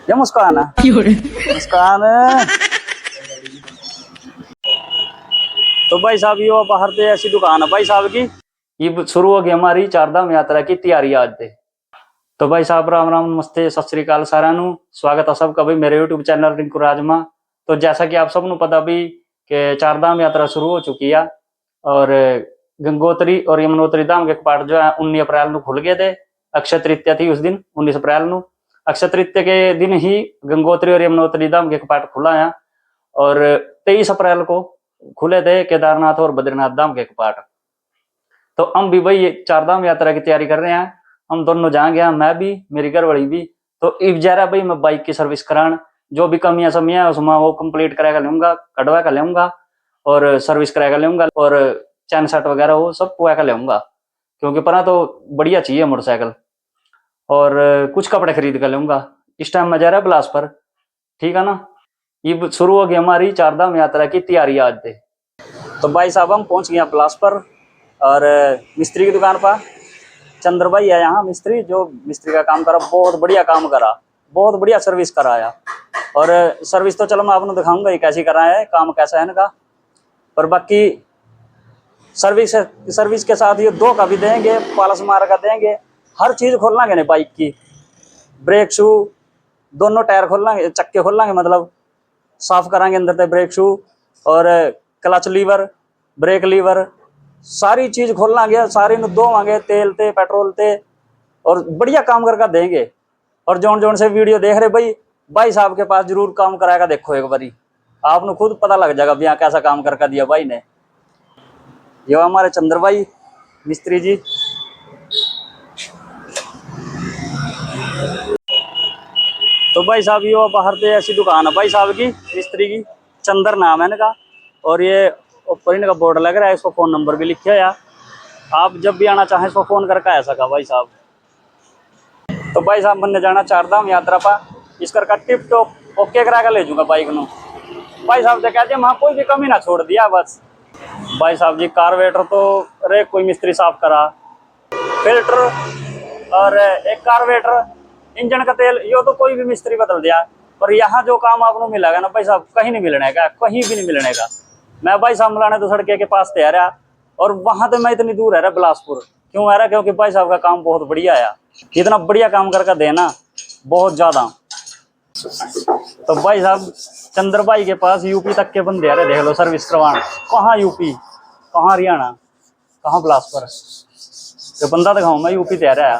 ये मुस्कान है मुस्कान। तो भाई साहब ये बाहर से ऐसी दुकान है भाई साहब की। ये शुरू हो गई हमारी चारधाम यात्रा की तैयारी आज से। तो भाई साहब राम राम नमस्ते सत श्री अकाल सारा नु स्वागत है सबका भाई मेरे यूट्यूब चैनल रिंकू राजमा। तो जैसा कि आप सब नु पता भी कि चारधाम यात्रा शुरू हो चुकी है और गंगोत्री और यमुनोत्री धाम के कपाट जो है 19 अप्रैल को खुल गए थे। अक्षय तृतीया थी उस दिन 19 अप्रैल को। अक्षय तृतीया के दिन ही गंगोत्री और यमुनोत्री धाम के कपाट खुला है और 23 अप्रैल को खुले थे केदारनाथ और बद्रीनाथ धाम के कपाट। तो हम भी भाई चार धाम यात्रा की तैयारी कर रहे हैं। हम दोनों जाएंगे, मैं भी मेरी घरवाली भी। तो इफ जा रहा भाई मैं बाइक की सर्विस कराने, जो भी कमियां समियां है उसमें वो कंप्लीट करा लूंगा, कटवा कर लूंगा और सर्विस करा कर लूंगा और चैन सेट वगैरह वो सब पुआ कर लूंगा, क्योंकि परा तो बढ़िया चाहिए मोटरसाइकिल। और कुछ कपड़े खरीद कर लूंगा। इस टाइम मैं जा रहा है बिलासपुर, ठीक है ना। ये शुरू हो गई हमारी चारधाम यात्रा की तैयारी आज से। तो भाई साहब हम पहुंच गए बिलासपुर और मिस्त्री की दुकान पर चंद्र भाई है यहाँ मिस्त्री, जो मिस्त्री का काम करा, बहुत बढ़िया काम करा, बहुत बढ़िया सर्विस कराया। और सर्विस तो चलो मैं आपको दिखाऊंगा ये कैसी करा है, काम कैसा है इनका। पर बाकी सर्विस के साथ ये दो का भी देंगे, पालस मार का देंगे, हर चीज खोल लांगे बाइक की। ब्रेक शू दोनों टायर खोल लांगे, चक्के खोल लांगे, मतलब साफ कराएंगे अंदर से ब्रेक शू और क्लच लीवर, ब्रेक लीवर, सारी चीज खोल लांगे, सारी दो मांगे, तेल थे पेट्रोल थे और बढ़िया काम करके देंगे। और जोन जोन से वीडियो देख रहे भाई साहब के पास जरूर काम कराएगा, देखो एक बारी आपने खुद पता लग जाएगा यहाँ कैसा काम करके दिया भाई ने। ये हमारे चंद्र भाई मिस्त्री जी। तो भाई साहब ये बाहर से ऐसी दुकान है भाई साहब की मिस्त्री की, चंद्र नाम है इनका। और ये ऊपर इनका बोर्ड लग रहा है, इसको फोन नंबर भी लिखे है, आप जब भी आना चाहें इसको फोन करके आ सका भाई साहब। तो भाई साहब बनने जाना चारधाम यात्रा पर, इस करके टिप टॉप ओके करा कर ले जूंगा बाइक नु। भाई साहब से कहते वहाँ कोई भी कमी ना छोड़ दिया बस। भाई साहब जी कार्बोरेटर तो अरे कोई मिस्त्री साफ करा, फिल्टर और एक कार्बोरेटर, इंजन का तेल यो तो कोई भी मिस्त्री बदल दिया। पर यहाँ जो काम आपको मिलेगा ना भाई साहब कहीं नहीं मिलने का, कहीं भी नहीं मिलने का। मैं भाई साहब मिलाने तो सड़के के पास तैयार है और वहां तो मैं इतनी दूर है रहा बिलासपुर क्यों आ रहा, क्योंकि भाई साहब का काम बहुत बढ़िया है, इतना बढ़िया काम करके देना बहुत ज्यादा। तो भाई साहब चंद्र भाई के पास यूपी तक के बंदे आ रहे, देख लो सर्विस करवाना, कहाँ यूपी कहाँ हरियाणा कहाँ बिलासपुर। तो बंदा दिखाऊं मैं यूपी तैयार है,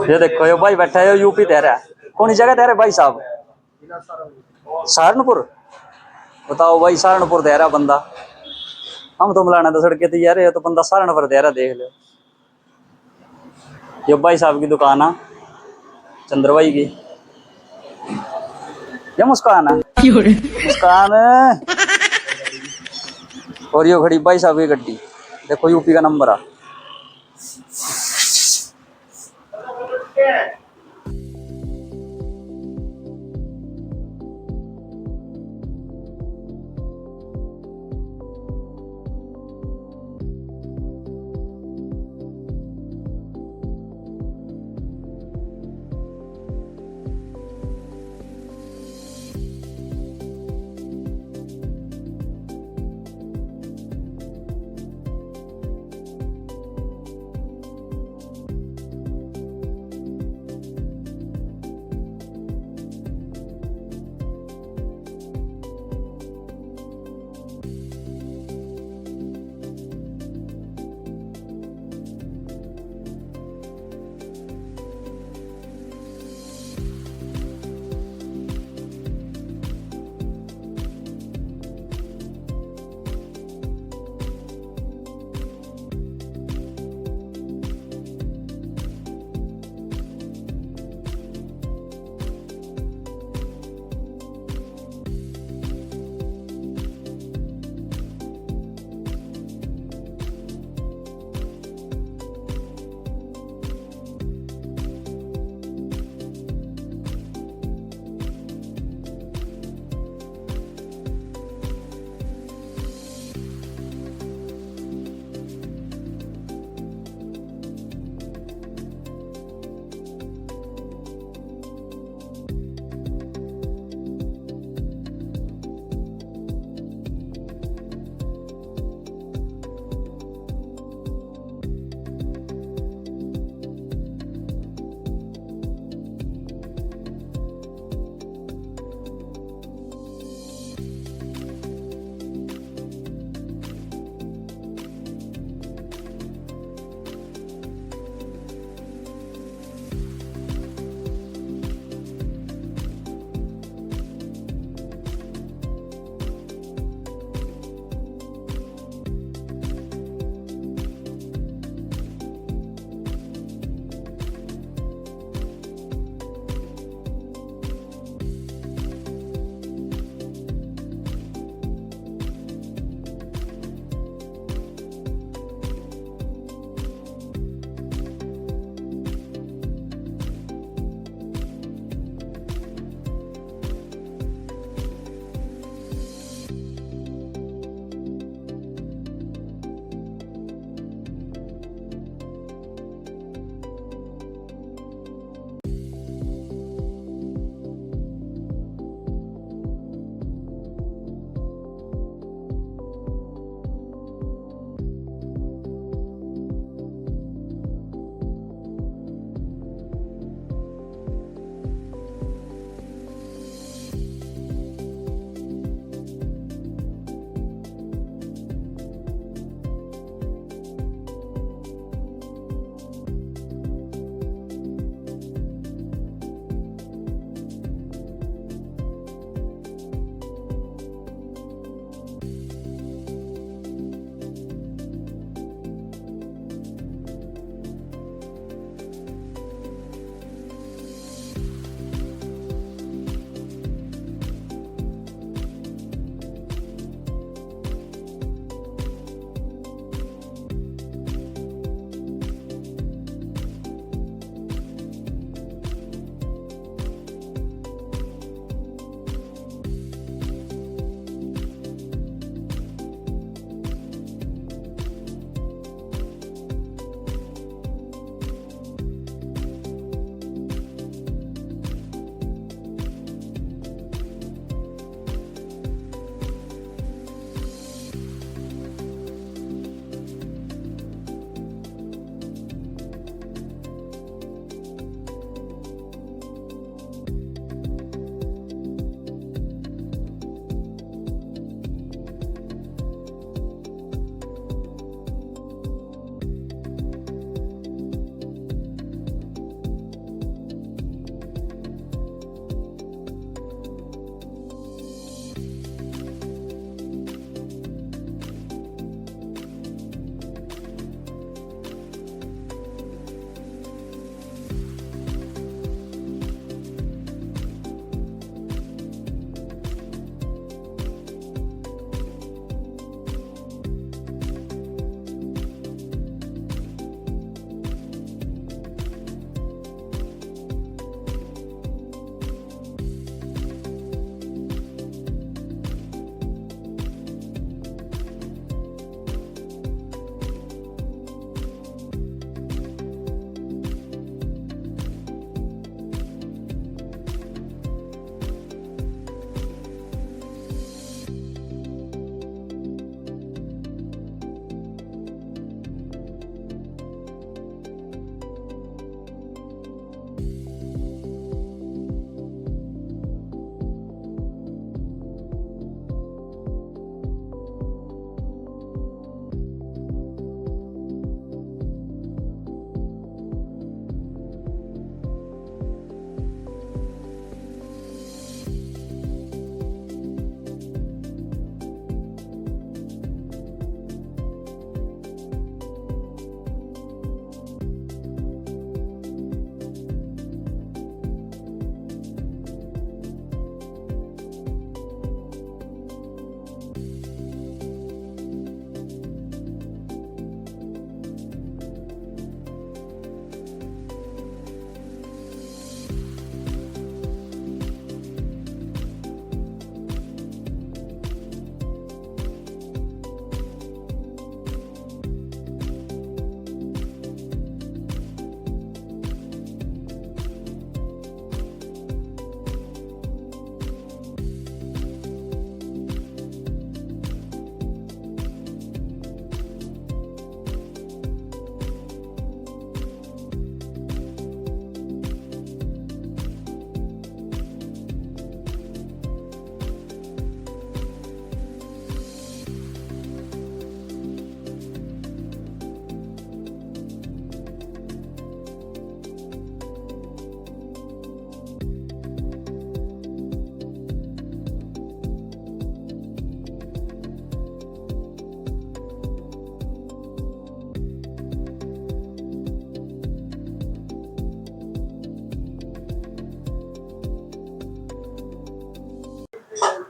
ये देखो ये भाई बैठा है यूपी तैयार है। कौन सी जगह तैयार है भाई साहब? सहारनपुर। बताओ भाई सहारनपुर तैयार है बंदा, हम तो मिलाना तो सड़के तैयार है, तो बंदा सहारनपुर तैयार है, देख लो। ये भाई साहब की दुकान है चंद्र भाई की। ये मुस्कान है मुस्कान। और ये खड़ी भाई साहब की गड्डी, देखो यूपी का नंबर है।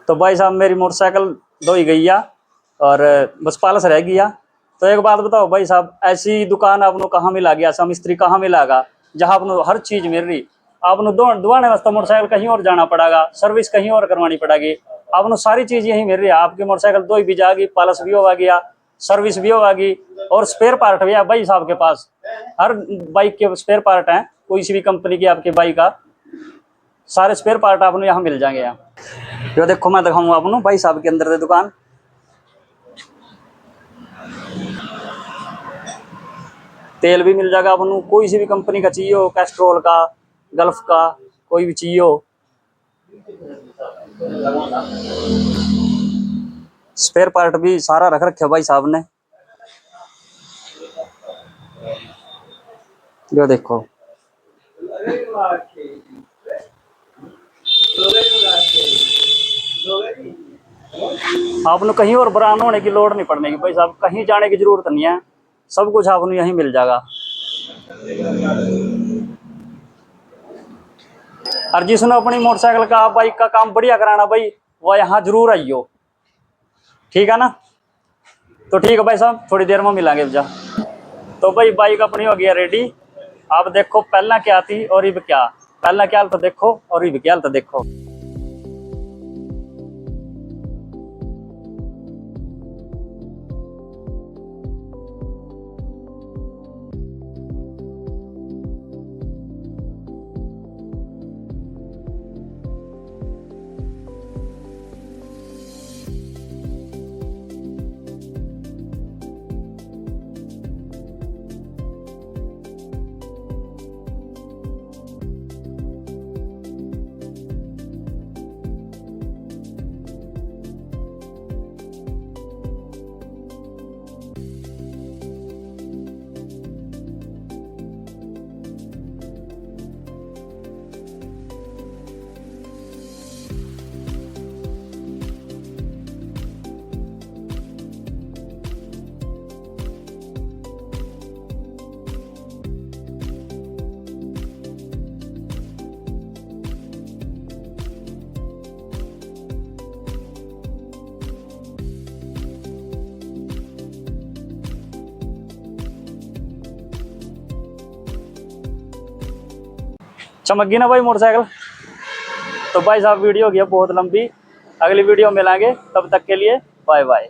तो भाई साहब मेरी मोटरसाइकिल धो ही गई है और बस पालस रह गया। तो एक बात बताओ भाई साहब, ऐसी दुकान आपको कहाँ मिला गया, ऐसा मिस्त्री कहाँ मिलागा जहाँ आपको हर चीज मिल रही। आपको दुआने वास्ते मोटरसाइकिल कहीं और जाना पड़ेगा, सर्विस कहीं और करवानी पड़ेगी। आपको सारी चीज यही मिल रही है। आपकी मोटरसाइकिल धोई भी जाएगी, पालस भी होगा गया, सर्विस भी होगी और स्पेयर पार्ट भी है भाई साहब के पास। हर बाइक के स्पेयर पार्ट हैं, कोई सी भी कंपनी की आपकी बाइक का सारे स्पेयर पार्ट आपको यहाँ मिल जाएंगे। यहाँ जो देखो मैं दिखाऊंगा आपको भाई साहब के अंदर दुकान। तेल भी मिल जाएगा आपको, कोई सी भी कंपनी का चाहिए हो, कैस्ट्रोल का, गल्फ का, कोई भी चाहिए हो। स्पेयर पार्ट भी सारा रख रखे भाई साहब ने। जो देखो आपने कहीं और बरान होने की लोड नहीं पड़ने की भाई साहब, कहीं जाने की जरूरत नहीं है, सब कुछ आपको यहीं मिल जाएगा। और जिसने अपनी मोटरसाइकिल का बाइक का काम बढ़िया कराना भाई, वह यहाँ जरूर आइयो, ठीक है ना। तो ठीक है भाई साहब, थोड़ी देर में मिलेंगे जा। तो भाई बाइक अपनी हो गया रेडी। आप देखो पहला क्या थी और इब क्या, पहला क्या तो देखो और इब क्या तो देखो। चमक गई ना भाई मोटरसाइकिल। तो भाई साहब वीडियो हो गया बहुत लंबी, अगली वीडियो मिलेंगे, तब तक के लिए बाय बाय।